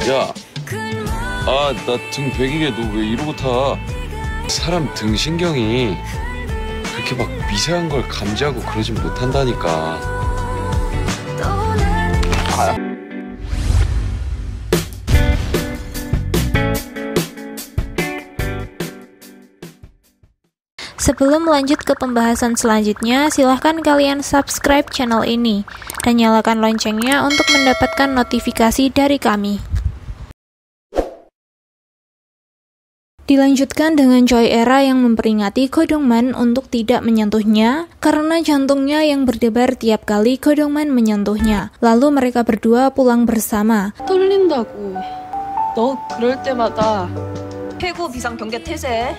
야, 나 등 베기게 너 왜 이러고 타? 사람 등 신경이 그렇게 막 미세한 걸 감지하고 그러진 못한다니까. Sebelum lanjut ke pembahasan selanjutnya, silahkan kalian subscribe channel ini dan nyalakan loncengnya untuk mendapatkan notifikasi dari kami. Dilanjutkan dengan Choi Era yang memperingati Ko Dong-man untuk tidak menyentuhnya karena jantungnya yang berdebar tiap kali Ko Dong-man menyentuhnya. Lalu mereka berdua pulang bersama. 떨린다고. 너 그럴 때마다 해고 비상 경계 태세.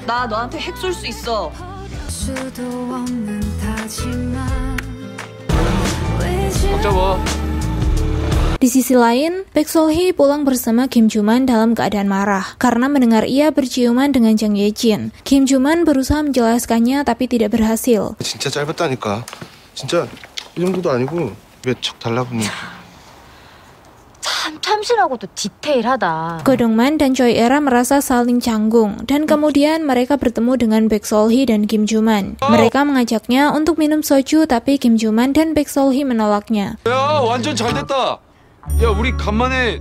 나 너한테 핵 쏠 수 있어. 잡아. Di sisi lain, Baek Sol-hee pulang bersama Kim Joo-man dalam keadaan marah karena mendengar ia berciuman dengan Jang Ye-jin. Kim Joo-man berusaha menjelaskannya tapi tidak berhasil. 진짜 짧았다니까. 진짜 이 정도도 아니고 왜 척 달라붙는. 참 참신하고도 디테일하다. Ko Dong-man dan Choi Era merasa saling canggung dan kemudian mereka bertemu dengan Baek Sol-hee dan Kim Joo-man. Mereka mengajaknya untuk minum soju tapi Kim Joo-man dan Baek Sol-hee menolaknya. 야, 완전 잘 됐다. 야, 우리 간만에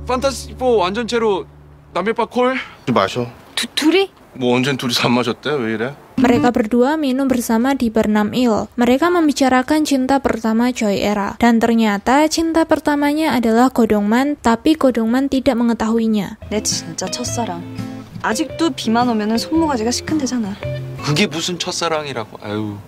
판타스틱 4 완전체로 남일바 콜? 마셔. 둘이? 뭐 언젠 둘이서 안 마셨대? 왜 이래? Mereka berdua minum bersama di Bernam-il. Mereka membicarakan cinta pertama Choi Era. Dan ternyata cinta pertamanya adalah Ko Dong-man, tapi Ko Dong-man tidak mengetahuinya. 내 진짜 첫사랑. 아직도 비만 오면은 손모가지가 시큰대잖아. 그게 무슨 첫사랑이라고. 아유.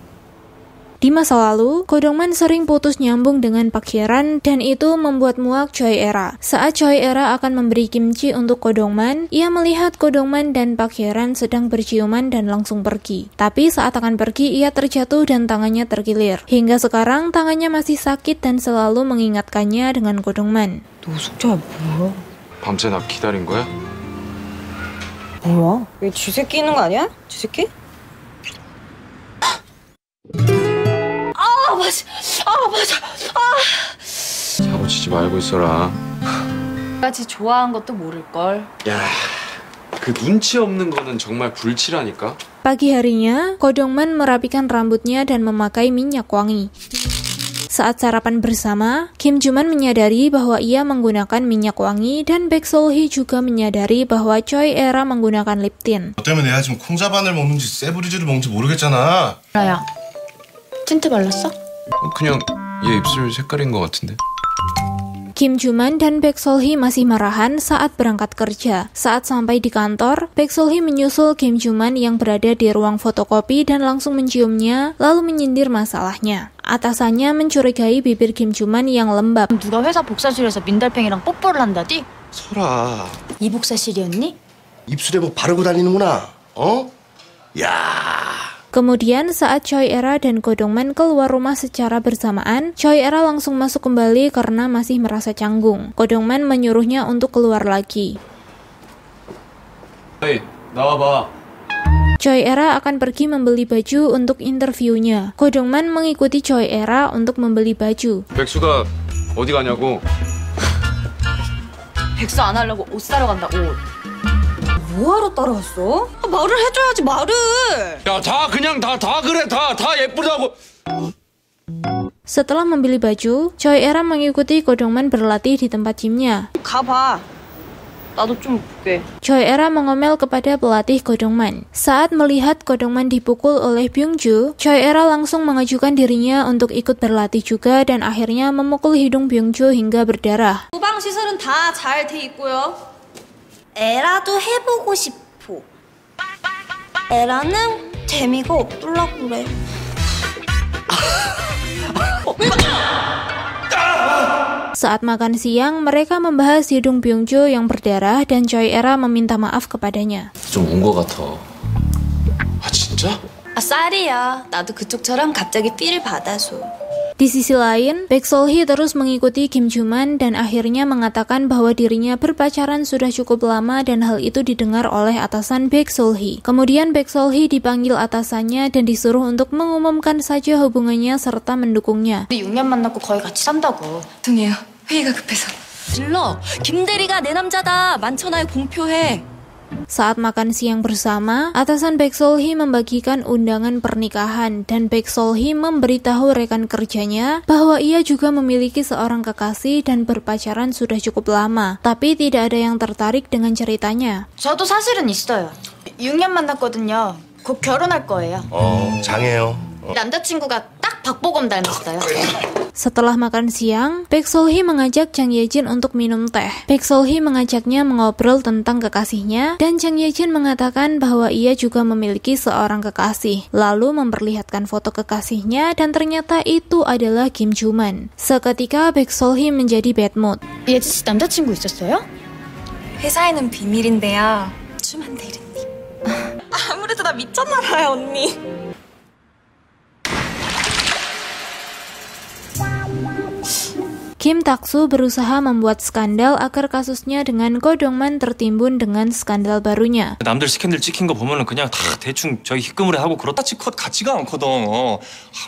Di masa lalu, Ko Dong-man sering putus nyambung dengan Park Hye-ran dan itu membuat muak Choi Era. Saat Choi Era akan memberi kimchi untuk Ko Dong-man, ia melihat Ko Dong-man dan Park Hye-ran sedang berciuman dan langsung pergi. Tapi saat akan pergi, ia terjatuh dan tangannya terkilir. Hingga sekarang, tangannya masih sakit dan selalu mengingatkannya dengan Ko Dong-man. 너 숙제야 뭐야? 밤새 나 기다린 거야? 뭐야? 왜 쥐새끼 있는 거 아니야? 쥐새끼? 사고 치지 말고 있어라. 까지 좋아한 것도 모를걸. 야, 그 눈치 없는 거는 정말 불치라니까. Pagi harinya, Ko Dong-man merapikan rambutnya dan memakai minyak wangi. Saat sarapan bersama, Kim Joo-man menyadari bahwa ia menggunakan minyak wangi dan Baek Sol-hee juga menyadari bahwa Choi Era menggunakan lip tint. 너 때문에 내가 지금 콩자반을 먹는지 세브리즈를 먹는지 모르겠잖아. 라야, 틴트 발랐어? 그냥 얘 입술 색깔인 것 같은데. Kim Joo-man dan Baek Sol-hee masih marahan saat berangkat kerja. Saat sampai di kantor, Baek Sol-hee menyusul Kim Joo-man yang berada di ruang fotokopi dan langsung menciumnya, lalu menyindir masalahnya. Atasannya mencurigai bibir Kim Joo-man yang lembab. 누가 회사 복사실에서 민달팽이랑 뽀뽀를 한다지? 설아. 이 복사실이었니? 입술에 뭐 바르고 다니는구나. 어? 야. Kemudian saat Choi Era dan Ko Dong-man keluar rumah secara bersamaan, Choi Era langsung masuk kembali karena masih merasa canggung. Ko Dong-man menyuruhnya untuk keluar lagi. Hei, 나와봐. Choi Era akan pergi membeli baju untuk interviewnya. Ko Dong-man mengikuti Choi Era untuk membeli baju. 백수가 어디 가냐고. 백수 안 하려고 옷 사러 간다, 옷. 뭐하러 따라왔어? 말을 해줘야지, 말을! 야, 다 그냥 다 그래. 다 예쁘다고. Setelah membeli baju, Choi Era mengikuti Ko Dong-man berlatih di tempat gymnya. 가봐. 나도 좀 볼게. Choi Era mengomel kepada pelatih Ko Dong-man. Saat melihat Ko Dong-man dipukul oleh Byung-ju, Choi Era langsung mengajukan dirinya untuk ikut berlatih juga dan akhirnya memukul hidung Byung-ju hingga berdarah. 소방 시설은 다 잘 돼 있고요. 에라도 해보고 싶어. 에라는 재미가 없더라고 그래. Saat makan siang, mereka membahas hidung Byung-ju yang berdarah dan Choi Era meminta maaf kepadanya. 좀 운 거 같아. 아, 진짜? 아, 쌀이야. 나도 그쪽처럼 갑자기 삐를 받아서. Di sisi lain, Baek Sol-hee terus mengikuti Kim Joo-man dan akhirnya mengatakan bahwa dirinya berpacaran sudah cukup lama dan hal itu didengar oleh atasan Baek Sol-hee. Kemudian Baek Sol-hee dipanggil atasannya dan disuruh untuk mengumumkan saja hubungannya serta mendukungnya. 우리 6년 만났고 거의 같이 산다고. 동해요. 회의가 급해서. 질러. 김대리가 내 남자다. 만천하에 공표해. Saat makan siang bersama, atasan Baek Sol-hee membagikan undangan pernikahan dan Baek Sol-hee memberitahu rekan kerjanya bahwa ia juga memiliki seorang kekasih dan berpacaran sudah cukup lama, tapi tidak ada yang tertarik dengan ceritanya. 저도 사실은 있어요. 6년 만났거든요. 곧 결혼할 거예요. 장해요. 남자친구가 딱 박보검 닮았어요. Setelah makan siang, Baek Sol-hee mengajak Jang Ye-jin untuk minum teh. Baek Sol-hee mengajaknya mengobrol tentang kekasihnya, dan Jang Ye-jin mengatakan bahwa ia juga memiliki seorang kekasih, lalu memperlihatkan foto kekasihnya dan ternyata itu adalah Kim Joo-man. Seketika Baek Sol-hee menjadi bad mood. 얘 남자친구 있었어요? 회사에는 비밀인데요. 주만 대리님. 아무래도 나 미쳤나 봐요, 언니. Kim Tak-soo berusaha membuat skandal agar kasusnya dengan Ko Dong-man tertimbun dengan skandal barunya. 남들 스캔들 찍힌 거 보면은 그냥 다 대충 저희 희끄무레 하고 그렇다 치컷 같지가 않거든.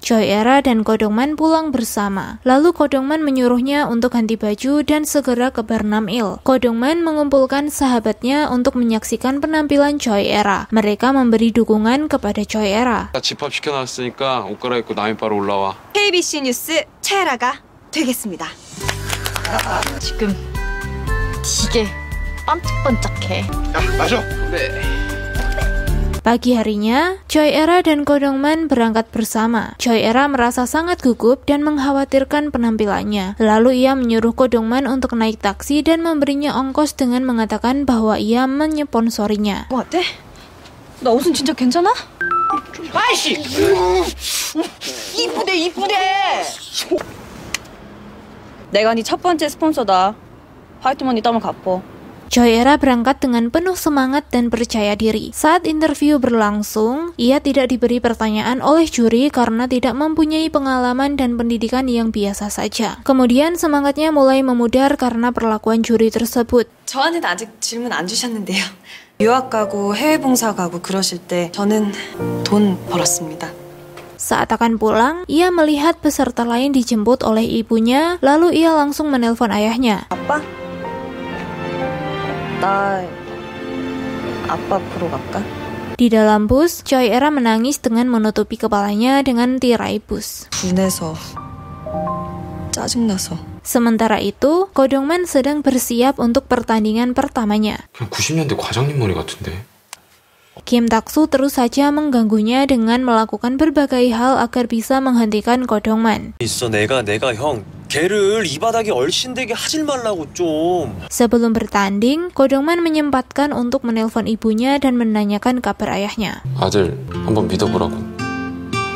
Choi Era dan Ko Dong-man pulang bersama. Lalu Ko Dong-man menyuruhnya untuk ganti baju dan segera ke Bernam Il. Ko Dong-man mengumpulkan sahabatnya untuk menyaksikan penampilan Choi Era. Mereka memberi dukungan kepada Choi Era. 집합시켜놨으니까 옷 갈아입고 남이바로 올라와. KBC 뉴스 최애라가 되겠습니다. 지금 되게 반짝반짝해. 야, 마셔. Pagi harinya, Choi Era dan Ko Dong-man berangkat bersama. Choi Era merasa sangat gugup dan mengkhawatirkan penampilannya. Lalu ia menyuruh Ko Dong-man untuk naik taksi dan memberinya ongkos dengan mengatakan bahwa ia menyponsorinya. 뭐 어때? 나 옷은 진짜 괜찮아? 아이씨! 이쁘대! 내가 네 첫 번째 스폰서다. 화이트머니 땀을 갚어. Choi Era berangkat dengan penuh semangat dan percaya diri. Saat interview berlangsung, ia tidak diberi pertanyaan oleh juri karena tidak mempunyai pengalaman dan pendidikan yang biasa saja. Kemudian semangatnya mulai memudar karena perlakuan juri tersebut. 저한테는 아직 질문 안 주셨는데요. 유학 가고 해외 봉사 가고 그러실 때 저는 돈 벌었습니다. Saat akan pulang, ia melihat peserta lain dijemput oleh ibunya, lalu ia langsung menelpon ayahnya. 아빠? 나 아빠 보러 갈까? Di dalam bus, Choi Era menangis dengan menutupi kepalanya dengan tirai bus. 분해서 짜증나서. Sementara itu, Ko Dong-man sedang bersiap untuk pertandingan pertamanya. 그냥 90년대 과장님 머리 같은데. Kim Tak-soo terus saja mengganggunya dengan melakukan berbagai hal agar bisa menghentikan Ko Dong-man. 있어 내가 형 걔를 이 바닥에 얼씬되게 하질 말라고 좀. Sebelum bertanding, Ko Dong-man menyempatkan untuk menelpon ibunya dan menanyakan kabar ayahnya. 아들 한번 믿어보라고.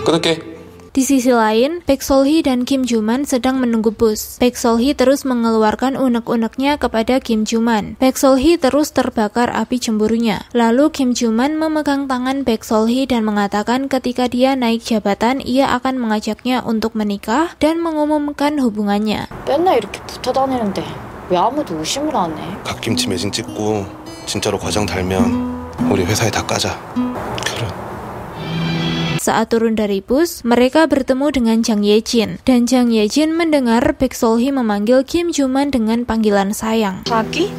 끊을게. Di sisi lain, Baek Sol-hee dan Kim Joo-man sedang menunggu bus. Baek Sol-hee terus mengeluarkan unek-uneknya kepada Kim Joo-man. Baek Sol-hee terus terbakar api cemburunya. Lalu Kim Joo-man memegang tangan Baek Sol-hee dan mengatakan ketika dia naik jabatan, ia akan mengajaknya untuk menikah dan mengumumkan hubungannya. 맨날 이렇게 붙어 다니는데 왜 아무도 의심을 안 해? 갓김치 매진 찍고 진짜로 과장 달면 우리 회사에 다 까자. 결혼. Saat turun dari bus, mereka bertemu dengan Jang Ye-jin. Dan Jang Ye-jin mendengar Baek Sol-hee memanggil Kim Joo-man dengan panggilan sayang. 자기?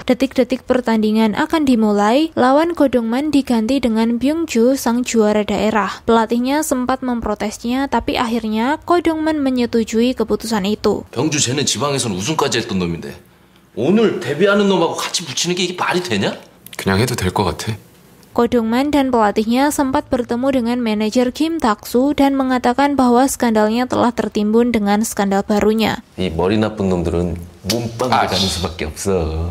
Detik-detik pertandingan akan dimulai, lawan Ko Dong-man diganti dengan Byung-ju, sang juara daerah. Pelatihnya sempat memprotesnya, tapi akhirnya Ko Dong-man menyetujui keputusan itu. 병주 쟤는 지방에선 우승까지 했던 놈인데 오늘 데뷔하는 놈하고 같이 붙이는 게 이게 말이 되냐? 그냥 해도 될 것 같아. Ko Dong-man dan pelatihnya sempat bertemu dengan manajer Kim Tak-soo dan mengatakan bahwa skandalnya telah tertimbun dengan skandal barunya. 이 머리 나쁜 놈들은 몸빵을 가는 수밖에 없어.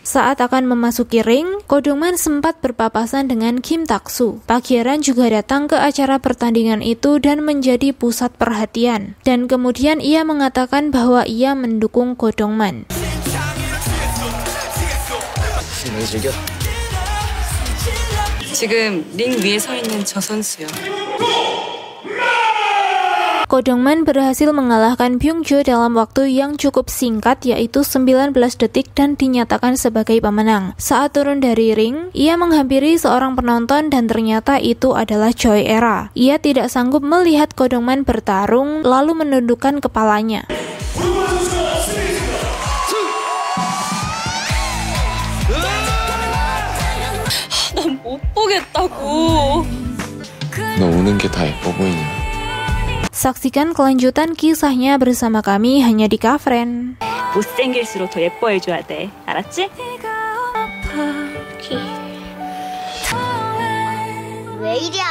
Saat akan memasuki ring, Ko Dong-man sempat berpapasan dengan Kim Tak-soo. Park Hye-ran juga datang ke acara pertandingan itu dan menjadi pusat perhatian. Dan kemudian ia mengatakan bahwa ia mendukung Ko Dong-man. 지금 링 위에 서 있는 저 선수요. Ko Dong-man berhasil mengalahkan Byung-ju dalam waktu yang cukup singkat, yaitu 19 detik dan dinyatakan sebagai pemenang. Saat turun dari ring, ia menghampiri seorang penonton dan ternyata itu adalah Choi Era. Ia tidak sanggup melihat Ko Dong-man bertarung, lalu menundukkan kepalanya. 못 보겠다고. 너 우는 게 다 예뻐 보이냐? Saksikan kelanjutan kisahnya bersama kami hanya di Kafren. 못생길수록 더 예뻐해줘야 돼. 알았지? 왜 이랴?